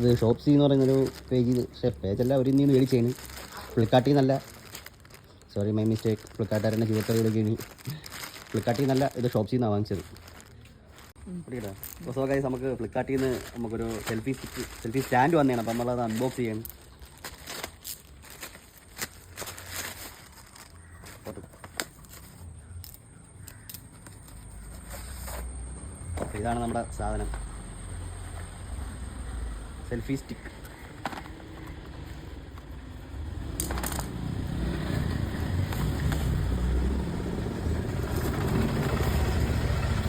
ഇത് ഷോപ്സി എന്ന് പറയുന്നൊരു പേജ്, പേജല്ല, ഒരു ഇന്ന് മേടിച്ചേന് ഫ്ലിപ്കാർട്ടിൽ നിന്നല്ല, സോറി മൈ മിസ്റ്റേക്ക്, ഫ്ലിപ്കാർട്ടുകാരൻ്റെ ജീവിതത്തിലൊക്കെയാണ്. ഫ്ലിപ്കാർട്ടിൽ നിന്നല്ല, ഇത് ഷോപ്സിൽ നിന്നാണ് വാങ്ങിച്ചത്. പിടിക്കട്ടോ. സോ ഗൈസ്, നമുക്ക് ഫ്ലിപ്കാർട്ടിൽ നിന്ന് നമുക്കൊരു സെൽഫി സ്റ്റാൻഡ് വന്നതാണ്. അപ്പം നമ്മളത് അൺബോക്സ് ചെയ്യണം. ഇതാണ് നമ്മുടെ സാധനം, സെൽഫി സ്റ്റിക്ക്.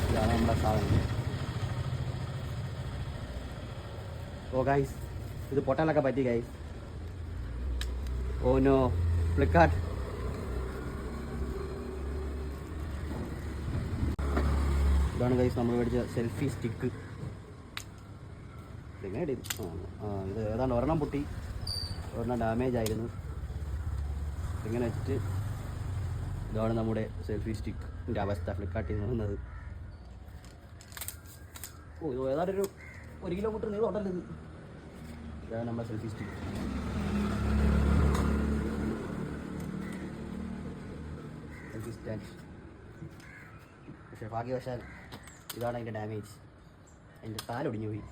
ഇതാണ് നമ്മുടെ സാധനം. ഓ ഗൈസ്, ഇത് പൊട്ടാനൊക്കെ പറ്റി ഗൈസ്. Oh no, Flipkart. ഇതാണ് ഗൈസ് നമ്മൾ മേടിച്ച സെൽഫി സ്റ്റിക്ക്. ഇതെങ്ങനെ ഇത് ഏതാണ്ട് ഒരെണ്ണം പൊട്ടി, ഒരെണ്ണം ഡാമേജ് ആയിരുന്നു. ഇങ്ങനെ വെച്ചിട്ട് ഇതാണ് നമ്മുടെ സെൽഫി സ്റ്റിക്കിൻ്റെ അവസ്ഥ ഫ്ലിപ്കാർട്ടിൽ നിന്ന് വന്നത്. ഓ, ഇത് ഏതാണ്ടൊരു 1 കിലോമീറ്റർ നീളം ഉണ്ടല്ലോ ഇത്. ഇതാണ് നമ്മുടെ സെൽഫി സ്റ്റിക്ക്. Selfie stand. പക്ഷേ ഭാഗ്യവശാൽ ഇതാണ് അതിൻ്റെ ഡാമേജ്. അതിൻ്റെ കാലൊടിഞ്ഞു പോയി.